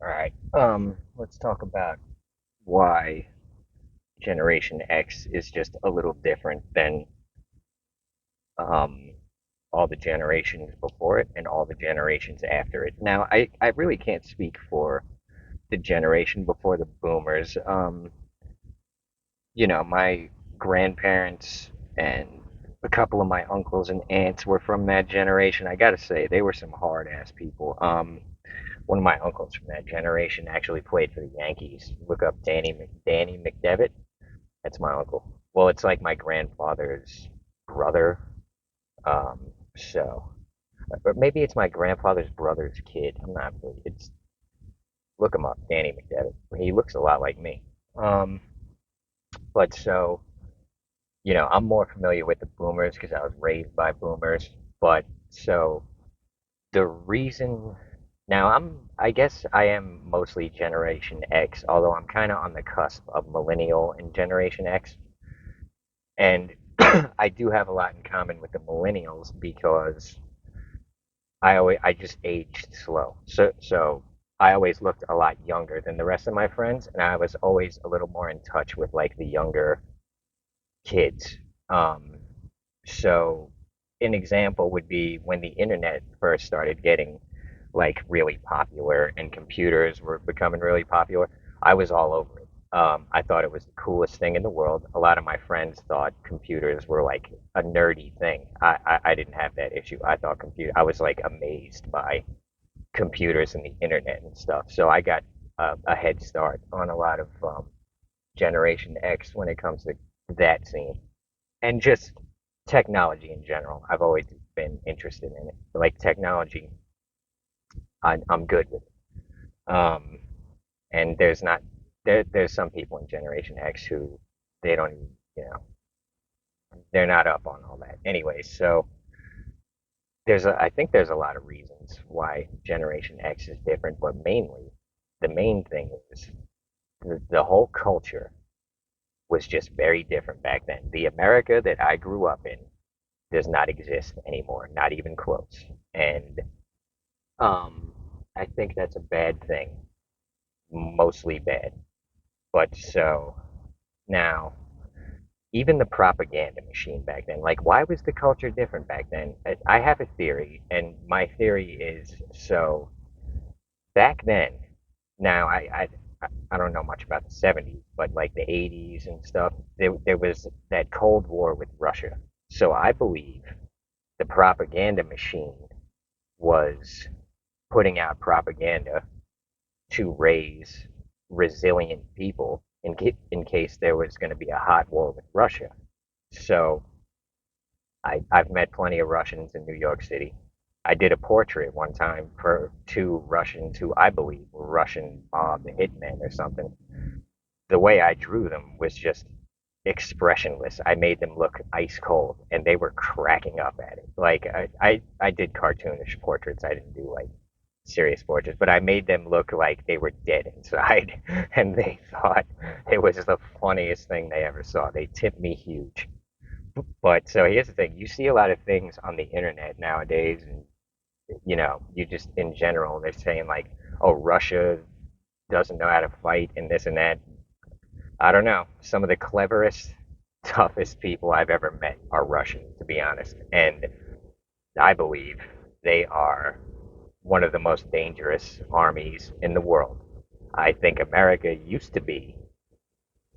All right. Let's talk about why Generation X is just a little different than um all the generations before it and all the generations after it. Now, I really can't speak for the generation before the boomers. My grandparents and a couple of my uncles and aunts were from that generation. I gotta say, they were some hard ass people. One of my uncles from that generation actually played for the Yankees. Look up Danny McDevitt. That's my uncle. Well, it's like my grandfather's brother. So, but maybe it's my grandfather's brother's kid. I'm not really. It's Look him up, Danny McDevitt. He looks a lot like me. Um, but so I'm more familiar with the boomers because I was raised by boomers. But so the reason now I guess I am mostly Generation X, although I'm kind of on the cusp of Millennial and Generation X. And I do have a lot in common with the Millennials because I just aged slow. So I always looked a lot younger than the rest of my friends, and I was always a little more in touch with like the younger kids. Um, so an example would be when the internet first started getting like really popular and computers were becoming really popular. I was all over it. I thought it was the coolest thing in the world. A lot of my friends thought computers were like a nerdy thing. I didn't have that issue. I was like amazed by computers and the internet and stuff. So I got a head start on a lot of Generation X when it comes to that scene and just technology in general. I've always been interested in it. Like technology, I'm good with it. And there's some people in Generation X who they don't even, they're not up on all that. Anyway, so I think there's a lot of reasons why Generation X is different, but mainly the main thing is the whole culture was just very different back then. The America that I grew up in does not exist anymore, not even close. And um, I think that's a bad thing, mostly bad. But so now, even the propaganda machine back then, like, why was the culture different back then? I have a theory, and my theory is so back then. Now, I don't know much about the 70s, but like the 80s and stuff, there was that Cold War with Russia. So I believe the propaganda machine was putting out propaganda to raise resilient people in case there was going to be a hot war with Russia. So I've met plenty of Russians in New York City. I did a portrait one time for two Russians who I believe were Russian mob hitmen or something. The way I drew them was just expressionless. I made them look ice cold, and they were cracking up at it. Like I did cartoonish portraits. I didn't do like serious portraits, but I made them look like they were dead inside, and they thought it was the funniest thing they ever saw. They tipped me huge. But so here's the thing: you see a lot of things on the internet nowadays, and you just in general, they're saying like, "Oh, Russia doesn't know how to fight," and this and that. I don't know. Some of the cleverest, toughest people I've ever met are Russian, to be honest. And I believe they are one of the most dangerous armies in the world. I think America used to be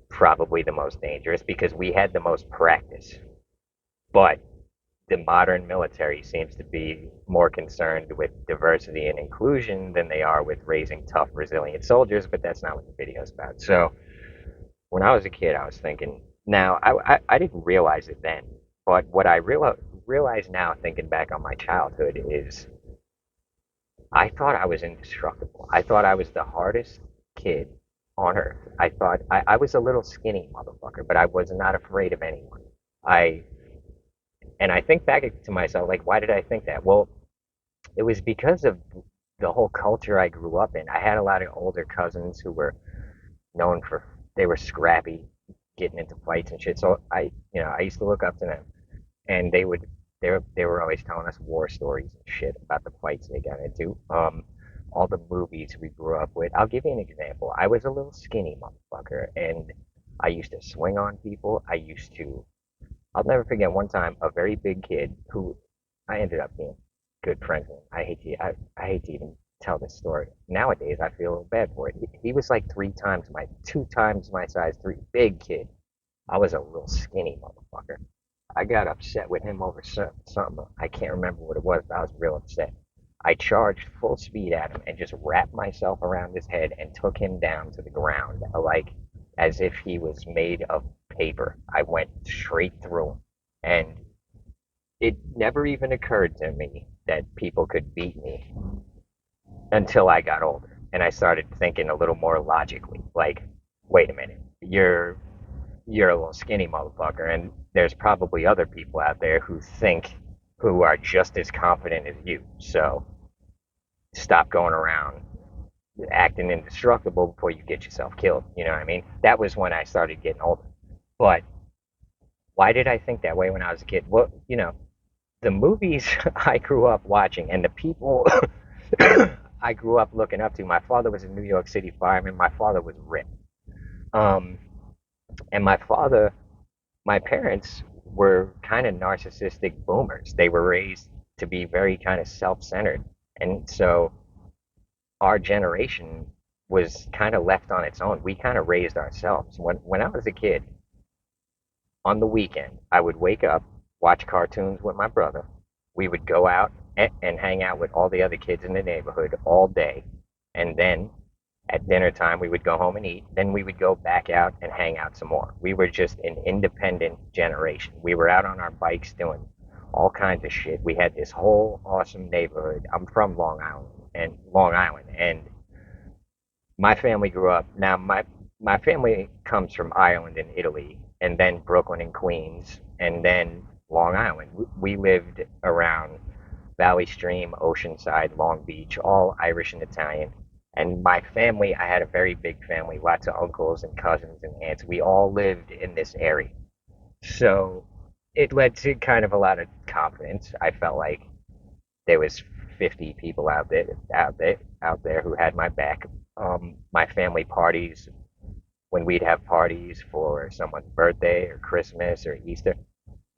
probably the most dangerous because we had the most practice. But the modern military seems to be more concerned with diversity and inclusion than they are with raising tough, resilient soldiers, but that's not what the video is about. So when I was a kid, I was thinking. Now, I didn't realize it then, but what I realize now, thinking back on my childhood, is I thought I was indestructible. I thought I was the hardest kid on earth. I thought I was a little skinny motherfucker, but I was not afraid of anyone. I and I think back to myself, like, why did I think that? Well, it was because of the whole culture I grew up in. I had a lot of older cousins who were known for they were scrappy, getting into fights and shit. So I used to look up to them, and they were always telling us war stories and shit about the fights they got into. all the movies we grew up with. I'll give you an example. I was a little skinny motherfucker, and I used to swing on people. I'll never forget one time a very big kid who I ended up being good friends with. I hate to even tell this story. Nowadays, I feel a little bad for it. He was like two times my size, three, big kid. I was a little skinny motherfucker. I got upset with him over something. I can't remember what it was, but I was real upset. I charged full speed at him and just wrapped myself around his head and took him down to the ground, like as if he was made of paper. I went straight through him. And it never even occurred to me that people could beat me until I got older. And I started thinking a little more logically. Like, wait a minute, you're a little skinny motherfucker, and there's probably other people out there who are just as confident as you. So stop going around acting indestructible before you get yourself killed. You know what I mean? That was when I started getting older. But why did I think that way when I was a kid? Well, the movies I grew up watching and the people I grew up looking up to. My father was a New York City fireman. My father was ripped. Um, and my parents were kind of narcissistic boomers. They were raised to be very kind of self-centered. And so our generation was kind of left on its own. We kind of raised ourselves. When I was a kid, on the weekend, I would wake up, watch cartoons with my brother. We would go out and hang out with all the other kids in the neighborhood all day. And then at dinner time, we would go home and eat. Then we would go back out and hang out some more. We were just an independent generation. We were out on our bikes doing all kinds of shit. We had this whole awesome neighborhood. I'm from Long Island, and my family grew up. Now, my family comes from Ireland and Italy, and then Brooklyn and Queens, and then Long Island. We lived around Valley Stream, Oceanside, Long Beach, all Irish and Italian. And my family, I had a very big family, lots of uncles and cousins and aunts. We all lived in this area. So it led to kind of a lot of confidence. I felt like there was 50 people out there who had my back. My family parties, when we'd have parties for someone's birthday or Christmas or Easter,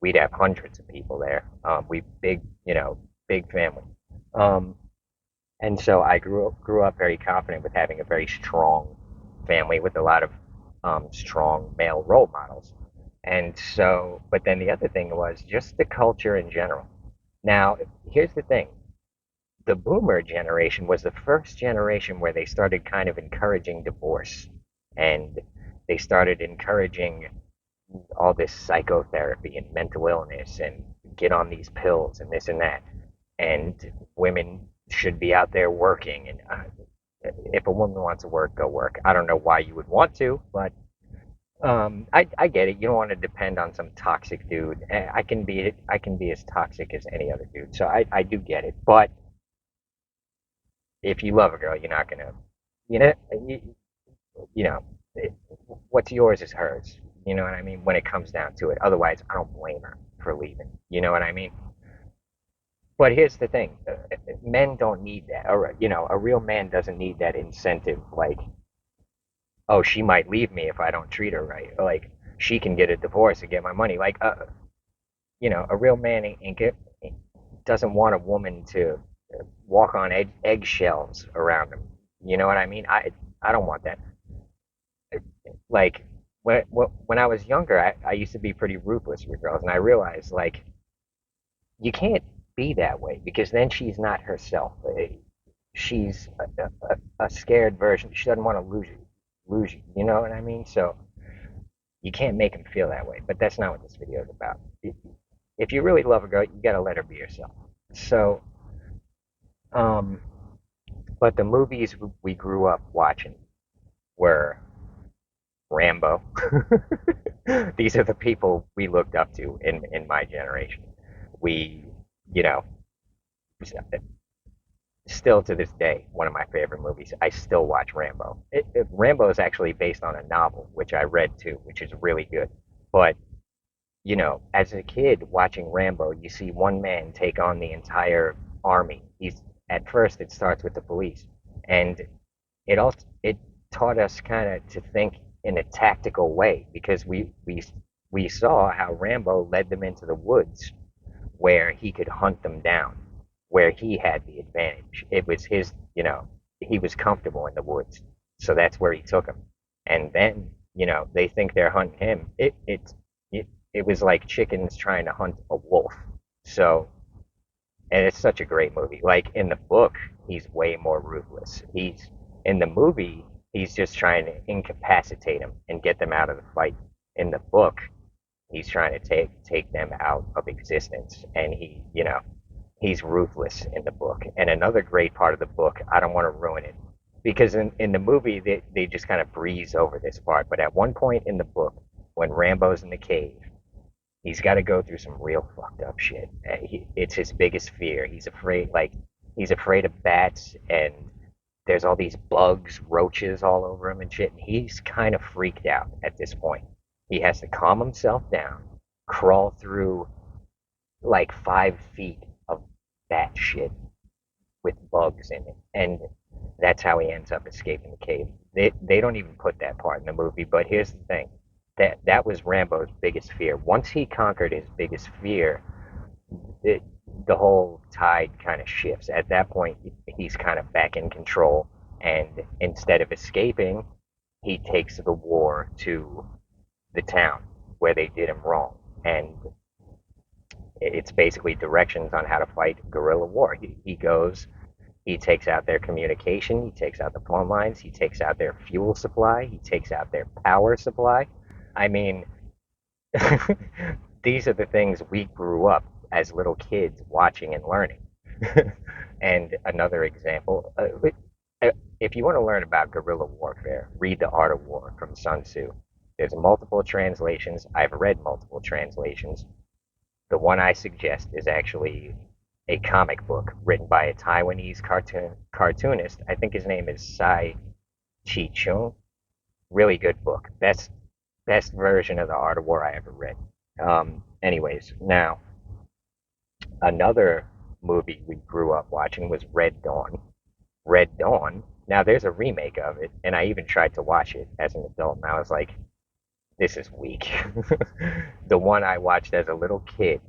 we'd have hundreds of people there. We big, big family. Um, and so I grew up very confident with having a very strong family with a lot of strong male role models. And so, but then the other thing was just the culture in general. Now, here's the thing. The boomer generation was the first generation where they started kind of encouraging divorce, and they started encouraging all this psychotherapy and mental illness and get on these pills and this and that. And women should be out there working. And if a woman wants to work, go work. I don't know why you would want to, but I get it. You don't want to depend on some toxic dude. I can be as toxic as any other dude. So I do get it. But if you love a girl, you're not gonna, you know, you, you know, it, what's yours is hers. You know what I mean? When it comes down to it. Otherwise, I don't blame her for leaving. You know what I mean? But here's the thing: men don't need that. Or a real man doesn't need that incentive. Like, oh, she might leave me if I don't treat her right. Or like, she can get a divorce and get my money. Like, a real man doesn't want a woman to walk on eggshells around him. You know what I mean? I don't want that. Like when I was younger, I used to be pretty ruthless with girls, and I realized like you can't be that way because then she's not herself. She's a scared version. She doesn't want to lose you. Lose you. You know what I mean? So you can't make them feel that way. But that's not what this video is about. If you really love a girl, you gotta let her be yourself. So, um, but the movies we grew up watching were Rambo. These are the people we looked up to in my generation. We, you know, still to this day, one of my favorite movies. I still watch Rambo. Rambo is actually based on a novel, which I read too, which is really good. But as a kid watching Rambo, you see one man take on the entire army. He's At first it starts with the police. And it taught us kind of to think in a tactical way because we saw how Rambo led them into the woods where he could hunt them down, where he had the advantage. It was his, he was comfortable in the woods, so that's where he took them. And then, they think they're hunting him. It was like chickens trying to hunt a wolf. So, and it's such a great movie. Like in the book, he's way more ruthless. He's in the movie, he's just trying to incapacitate them and get them out of the fight. In the book, he's trying to take them out of existence, and he's ruthless in the book. And another great part of the book, I don't want to ruin it because in the movie they just kind of breeze over this part. But at one point in the book, when Rambo's in the cave, he's got to go through some real fucked up shit. It's his biggest fear. He's afraid of bats, and there's all these bugs, roaches all over him and shit. And he's kind of freaked out at this point. He has to calm himself down, crawl through like 5 feet of bat shit with bugs in it, and that's how he ends up escaping the cave. They don't even put that part in the movie, but here's the thing: that was Rambo's biggest fear. Once he conquered his biggest fear, it, the whole tide kind of shifts. At that point, he's kind of back in control, and instead of escaping, he takes the war to the town where they did him wrong, and it's basically directions on how to fight guerrilla war. He goes, he takes out their communication, he takes out the phone lines, he takes out their fuel supply, he takes out their power supply. I mean, these are the things we grew up as little kids watching and learning. And another example, if you want to learn about guerrilla warfare, read The Art of War from Sun Tzu. There's multiple translations. I've read multiple translations. The one I suggest is actually a comic book written by a Taiwanese cartoonist. I think his name is Sai Chi Chung. Really good book. Best version of The Art of War I ever read. Anyways, now another movie we grew up watching was Red Dawn. Red Dawn. Now there's a remake of it, and I even tried to watch it as an adult, and I was like, this is weak. The one I watched as a little kid.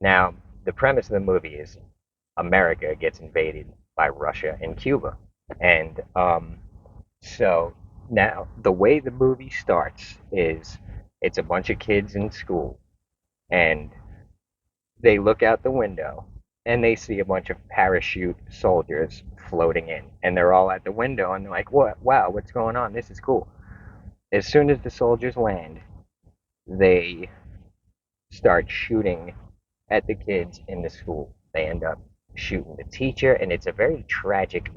Now, the premise of the movie is America gets invaded by Russia and Cuba. And so now the way the movie starts is it's a bunch of kids in school, and they look out the window and they see a bunch of parachute soldiers floating in, and they're all at the window, and they're like, "What? Wow, what's going on? This is cool." As soon as the soldiers land, they start shooting at the kids in the school. They end up shooting the teacher, and it's a very tragic,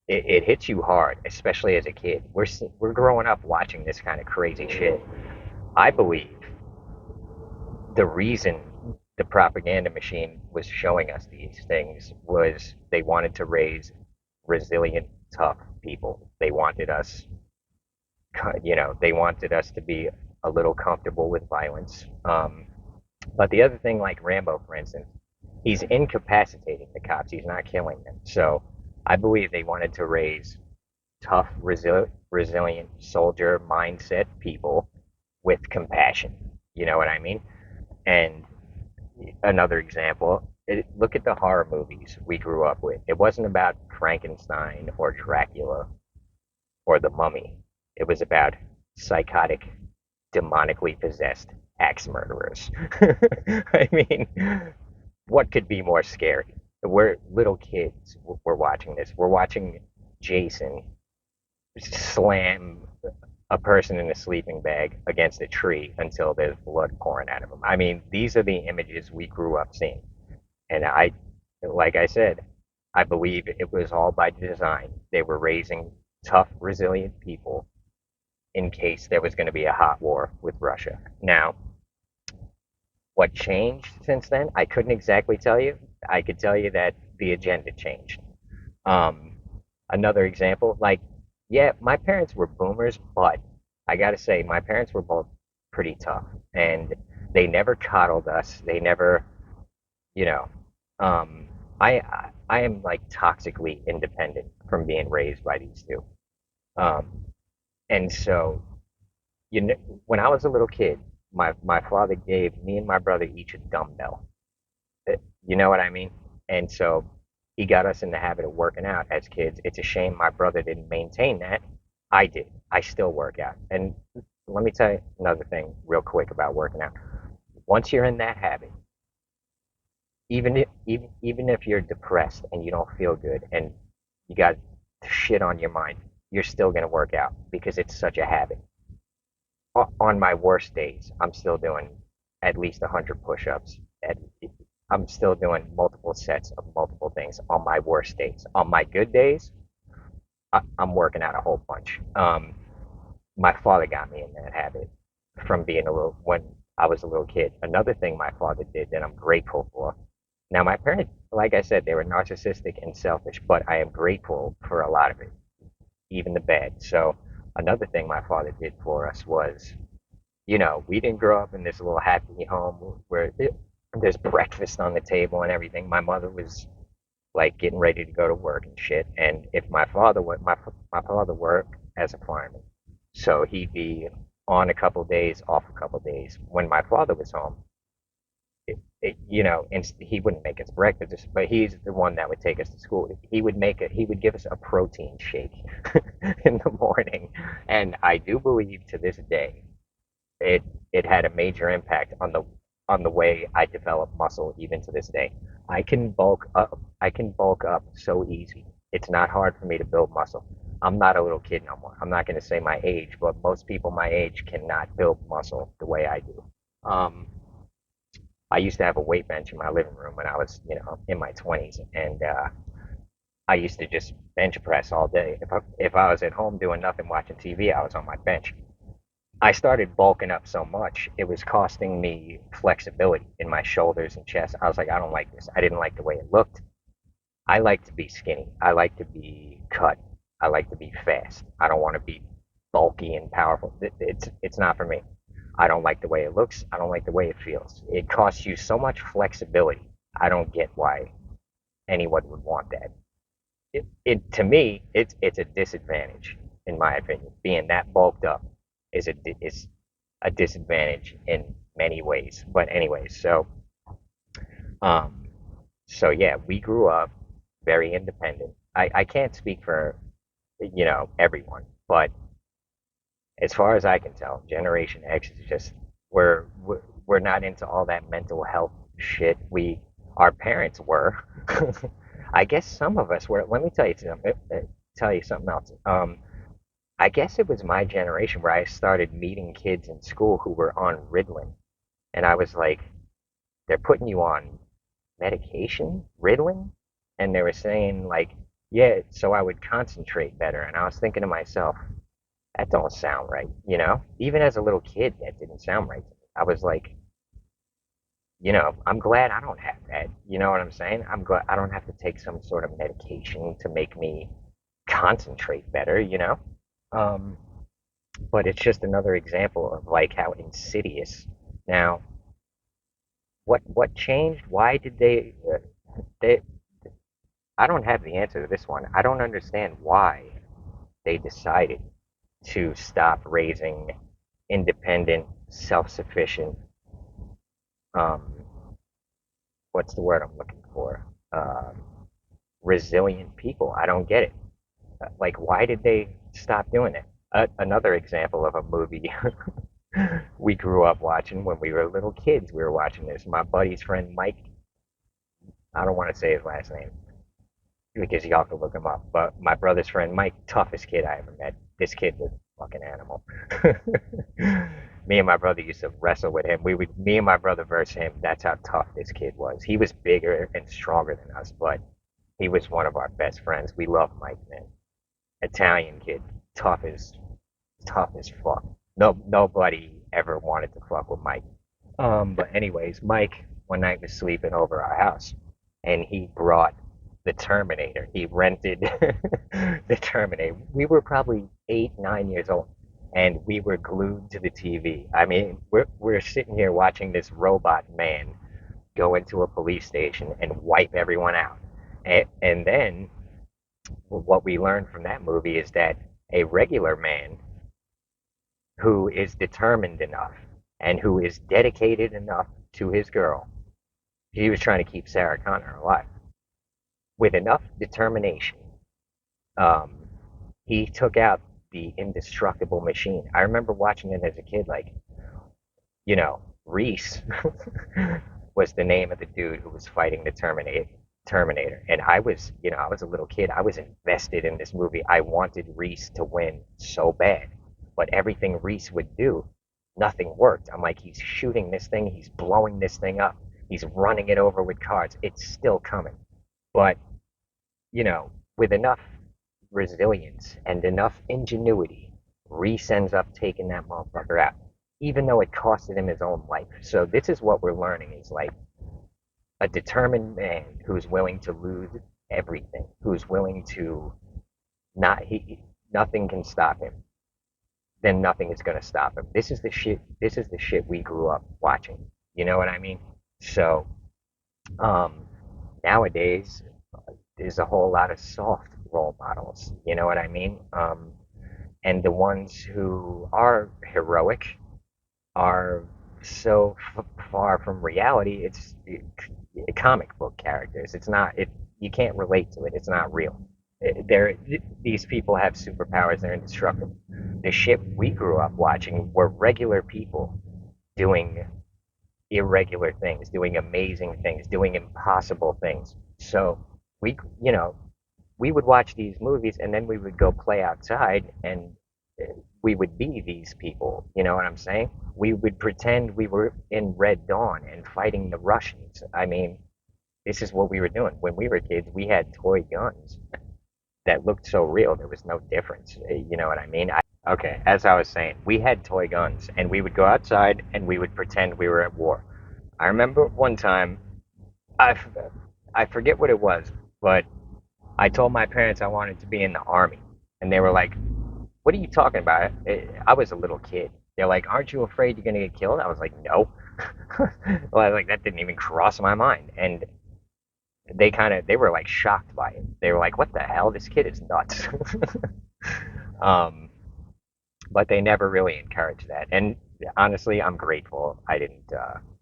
it hits you hard, especially as a kid. We're growing up watching this kind of crazy shit. I believe the reason the propaganda machine was showing us these things was they wanted to raise resilient, tough people. They wanted us to be a little comfortable with violence. But the other thing, like Rambo, for instance, he's incapacitating the cops. He's not killing them. So I believe they wanted to raise tough, resilient soldier mindset people with compassion. You know what I mean? And another example, look at the horror movies we grew up with. It wasn't about Frankenstein or Dracula or the Mummy. It was about psychotic, demonically possessed axe murderers. I mean, what could be more scary? We're little kids. We're watching this. We're watching Jason slam a person in a sleeping bag against a tree until there's blood pouring out of him. I mean, these are the images we grew up seeing. And like I said, I believe it was all by design. They were raising tough, resilient people in case there was going to be a hot war with Russia. Now, what changed since then? I couldn't exactly tell you. I could tell you that the agenda changed. Um, Another example, like, yeah, my parents were boomers, but I gotta say, my parents were both pretty tough, and they never coddled us. They never, you know, um, I am like toxically independent from being raised by these two. Um, and so you know, when I was a little kid, my father gave me and my brother each a dumbbell. You know what I mean? And so he got us in the habit of working out as kids. It's a shame my brother didn't maintain that. I did. I still work out. And let me tell you another thing real quick about working out. Once you're in that habit, even if you're depressed and you don't feel good and you got shit on your mind, you're still gonna work out because it's such a habit. On my worst days, I'm still doing at least 100 push-ups. I'm still doing multiple sets of multiple things on my worst days. On my good days, I'm working out a whole bunch. My father got me in that habit from being a little when I was a little kid. Another thing my father did that I'm grateful for. Now, my parents, like I said, they were narcissistic and selfish, but I am grateful for a lot of it, even the bad. So, another thing my father did for us was, we didn't grow up in this little happy home where there's breakfast on the table and everything. My mother was like getting ready to go to work and shit. And if my father worked as a fireman, so he'd be on a couple days, off a couple days. When my father was home, and he wouldn't make us breakfast, but he's the one that would take us to school. He would give us a protein shake in the morning, and I do believe to this day it it had a major impact on the way I develop muscle even to this day. I can bulk up. I can bulk up so easy. It's not hard for me to build muscle. I'm not a little kid no more. I'm not going to say my age, but most people my age cannot build muscle the way I do. Um, I used to have a weight bench in my living room when I was, in my 20s, and I used to just bench press all day. If I was at home doing nothing watching TV, I was on my bench. I started bulking up so much, it was costing me flexibility in my shoulders and chest. I was like, I don't like this. I didn't like the way it looked. I like to be skinny. I like to be cut. I like to be fast. I don't want to be bulky and powerful. It's not for me. I don't like the way it looks. I don't like the way it feels. It costs you so much flexibility. I don't get why anyone would want that. It to me, it's a disadvantage in my opinion. Being that bulked up is a disadvantage in many ways. But anyways, um, so yeah, we grew up very independent. I can't speak for everyone, but as far as I can tell, Generation X is just we're not into all that mental health shit. Our parents were. I guess some of us were. Let me tell you something else. I guess it was my generation where I started meeting kids in school who were on Ritalin, and I was like, they're putting you on medication, Ritalin, and they were saying like, yeah, so I would concentrate better, and I was thinking to myself, that don't sound right, Even as a little kid, that didn't sound right to me. I was like, I'm glad I don't have that. You know what I'm saying? I'm glad I don't have to take some sort of medication to make me concentrate better, Um, but it's just another example of like how insidious. Now, what changed? Why did they? I don't have the answer to this one. I don't understand why they decided to stop raising independent, self-sufficient, um, what's the word I'm looking for? Resilient people. I don't get it. Like, why did they stop doing it? Another example of a movie we grew up watching when we were little kids. We were watching this. My buddy's friend Mike, I don't want to say his last name because y'all can look him up, but my brother's friend Mike, toughest kid I ever met. This kid was a fucking animal. Me and my brother used to wrestle with him. Me and my brother versus him. That's how tough this kid was. He was bigger and stronger than us, but he was one of our best friends. We love Mike, man. Italian kid, tough as tough as fuck. Nobody ever wanted to fuck with Mike. But anyways, Mike one night was sleeping over our house, and he brought the Terminator. He rented the Terminator. We were probably 8, 9 years old, and we were glued to the TV. I mean, we're sitting here watching this robot man go into a police station and wipe everyone out. And then what we learned from that movie is that a regular man who is determined enough and who is dedicated enough to his girl, he was trying to keep Sarah Connor alive, with enough determination, um, he took out the indestructible machine. I remember watching it as a kid, like, Reese was the name of the dude who was fighting the Terminator. And I was a little kid. I was invested in this movie. I wanted Reese to win so bad. But everything Reese would do, nothing worked. I'm like, he's shooting this thing, he's blowing this thing up, he's running it over with cars. It's still coming. But, with enough resilience and enough ingenuity, Reese ends up taking that motherfucker out, even though it costed him his own life. So this is what we're learning is like a determined man who's willing to lose everything, who's willing to not he nothing can stop him. Then nothing is gonna stop him. This is the shit we grew up watching. You know what I mean? So um nowadays there's a whole lot of soft role models. You know what I mean? And the ones who are heroic are so far from reality. Comic book characters. It's not. It You can't relate to it. It's not real. They're these people have superpowers. They're indestructible. The shit we grew up watching were regular people doing irregular things, doing amazing things, doing impossible things. So we, you know, we would watch these movies and then we would go play outside and we would be these people. You know what I'm saying? We would pretend we were in Red Dawn and fighting the Russians. I mean, this is what we were doing. When we were kids, we had toy guns that looked so real, there was no difference. You know what I mean? Okay, as I was saying, we had toy guns and we would go outside and we would pretend we were at war. I remember one time, I, I forget what it was, but I told my parents I wanted to be in the army. And they were like, "What are you talking about?" I was a little kid. They're like, "Aren't you afraid you're gonna get killed?" I was like, "No." Well, like that didn't even cross my mind. And they were like shocked by it. They were like, "What the hell? This kid is nuts." um, but they never really encouraged that. And honestly, I'm grateful I didn't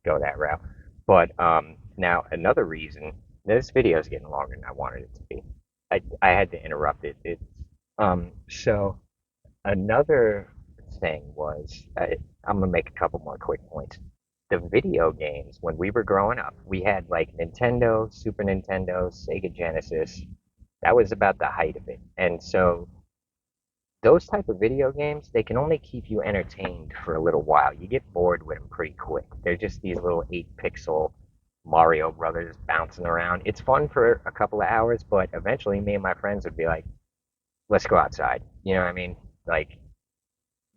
go that route. But now another reason, this video is getting longer than I wanted it to be. I had to interrupt it. So another thing was, I'm gonna make a couple more quick points. The video games, when we were growing up, we had like Nintendo, Super Nintendo, Sega Genesis. That was about the height of it. And so those type of video games, they can only keep you entertained for a little while. You get bored with them pretty quick. They're just these little 8 pixel Mario Brothers bouncing around. It's fun for a couple of hours, but eventually me and my friends would be like, let's go outside. You know what I mean? Like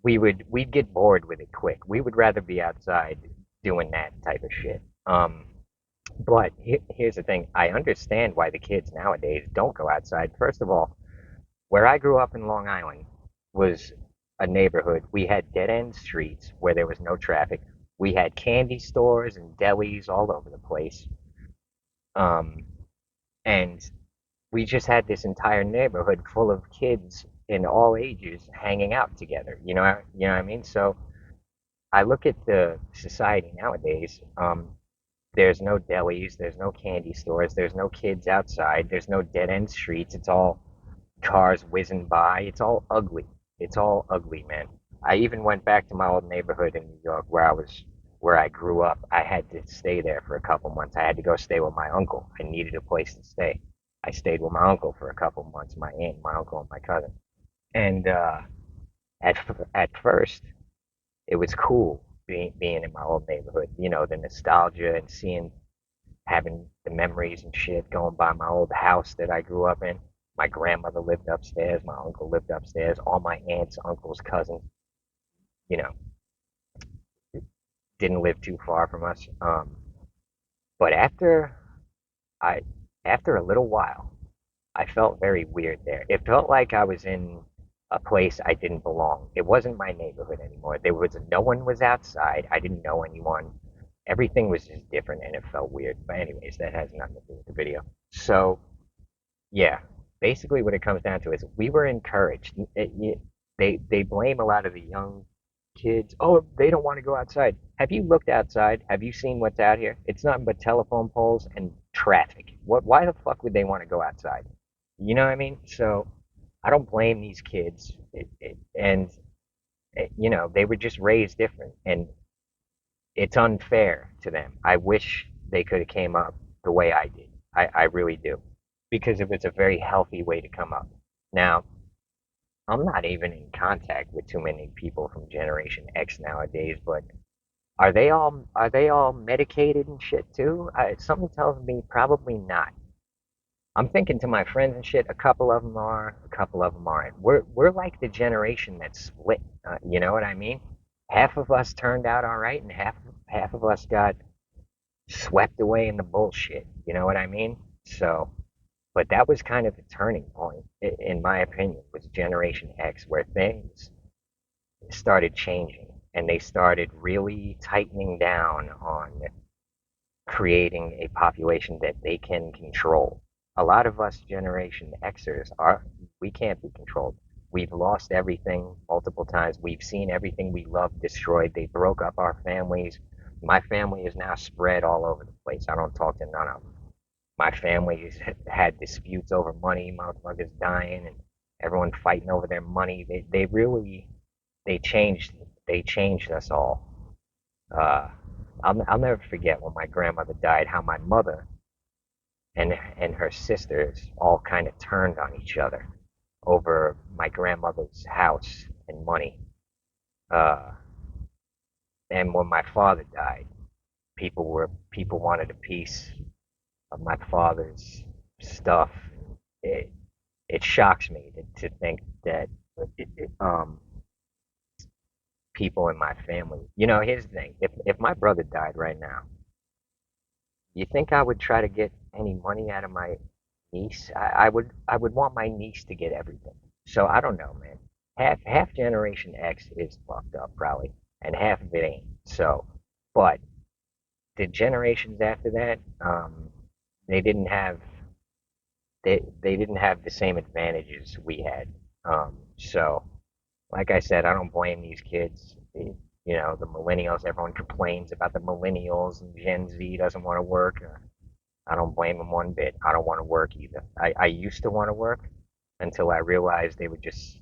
we'd get bored with it quick. We would rather be outside doing that type of shit. But here's the thing. I understand why the kids nowadays don't go outside. First of all, where I grew up in Long Island was a neighborhood. We had dead end streets where there was no traffic. We had candy stores and delis all over the place. Um, and we just had this entire neighborhood full of kids in all ages hanging out together. You know what I mean? So I look at the society nowadays. There's no delis, there's no candy stores, there's no kids outside, there's no dead end streets. It's all cars whizzing by. It's all ugly. It's all ugly, man. I even went back to my old neighborhood in New York where I grew up. I had to stay there for a couple months. I had to go stay with my uncle. I needed a place to stay. I stayed with my uncle for a couple months, my aunt, my uncle, and my cousin. And at first, it was cool being in my old neighborhood. The nostalgia and having the memories and shit going by my old house that I grew up in. My grandmother lived upstairs, my uncle lived upstairs, all my aunts, uncles, cousins, you know, didn't live too far from us. But I, after a little while, I felt very weird there. It felt like I was in a place I didn't belong. It wasn't my neighborhood anymore. No one was outside. I didn't know anyone. Everything was just different, and it felt weird. But anyways, that has nothing to do with the video. So Yeah, basically what it comes down to is we were encouraged. They blame a lot of the young kids. Oh, they don't want to go outside. Have you looked outside? Have you seen what's out here? It's nothing but telephone poles and traffic. What? Why the fuck would they want to go outside? You know what I mean? So I don't blame these kids. And you know, they were just raised different, and it's unfair to them. I wish they could have came up the way I did. I really do, because it was a very healthy way to come up. Now, I'm not even in contact with too many people from Generation X nowadays, but are they all medicated and shit too? Something tells me probably not. I'm thinking to my friends and shit. A couple of them are, a couple of them aren't. We're like the generation that's split. You know what I mean? Half of us turned out all right, and half of us got swept away in the bullshit. You know what I mean? So, but that was kind of the turning point, in my opinion, was Generation X, where things started changing and they started really tightening down on creating a population that they can control. A lot of us Generation Xers we can't be controlled. We've lost everything multiple times. We've seen everything we loved destroyed. They broke up our families. My family is now spread all over the place. I don't talk to none of them. My family's had disputes over money, motherfuckers dying, and everyone fighting over their money. They really they changed they changed us all. Uh, I'll never forget when my grandmother died, how my mother and her sisters all kind of turned on each other over my grandmother's house and money. Uh, and when my father died, people wanted a piece of my father's stuff. It it shocks me to think that people in my family. You know, here's the thing: if my brother died right now, you think I would try to get any money out of my niece? I would want my niece to get everything. So I don't know, man. Half Generation X is fucked up probably, and half of it ain't. So, but the generations after that, they didn't have they didn't have the same advantages we had. So, like I said, I don't blame these kids. You know, the millennials. Everyone complains about the millennials, and Gen Z doesn't want to work. I don't blame them one bit. I don't want to work either. I used to want to work until I realized they were just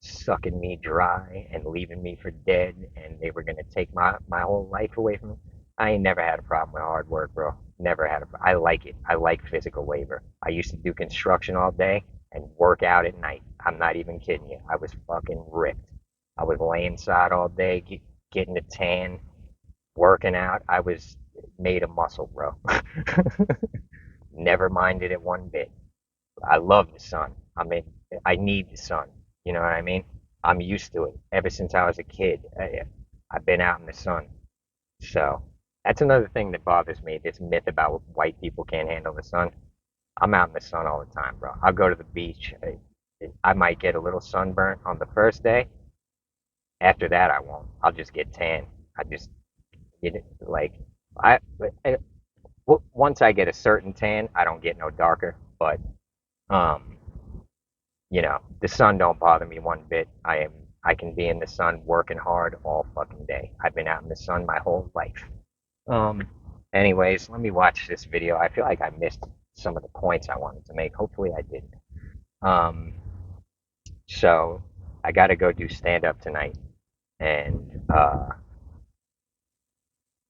sucking me dry and leaving me for dead, and they were gonna take my whole life away from me. I ain't never had a problem with hard work, bro. Never had a. I like it. I like physical labor. I used to do construction all day and work out at night. I'm not even kidding you. I was fucking ripped. I was laying side all day, getting a tan, working out. I was made of muscle, bro. Never minded it one bit. I love the sun. I mean, I need the sun. You know what I mean? I'm used to it. Ever since I was a kid, I've been out in the sun. So that's another thing that bothers me. This myth about white people can't handle the sun. I'm out in the sun all the time, bro. I'll go to the beach. I might get a little sunburnt on the first day. After that, I won't. I'll just get tan. I just get it like I. Once I get a certain tan, I don't get no darker. But um, you know, the sun don't bother me one bit. I can be in the sun working hard all fucking day. I've been out in the sun my whole life. Um, anyways, let me watch this video. I feel like I missed some of the points I wanted to make. Hopefully I didn't. Um, so I got to go do stand up tonight, and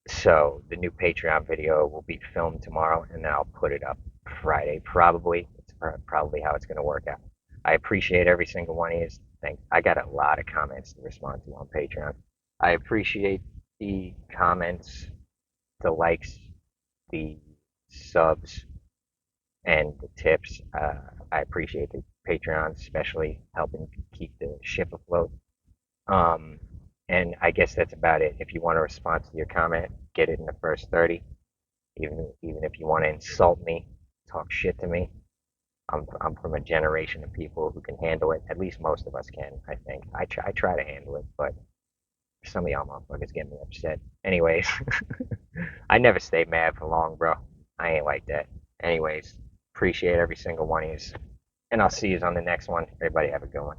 so the new Patreon video will be filmed tomorrow, and then I'll put it up Friday. Probably. It's probably how it's going to work out. I appreciate every single one of you. Thanks. I got a lot of comments to respond to on Patreon. I appreciate the comments, the likes, the subs, and the tips. I appreciate the Patreon, especially helping keep the ship afloat. Um, and I guess that's about it. If you want a response to your comment, get it in the first 30. Even if you want to insult me, talk shit to me, I'm from a generation of people who can handle it. At least most of us can, I think. I try to handle it, but some of y'all motherfuckers get me upset. Anyways, I never stay mad for long, bro. I ain't like that. Anyways, Appreciate every single one of you. And I'll see you on the next one. Everybody have a good one.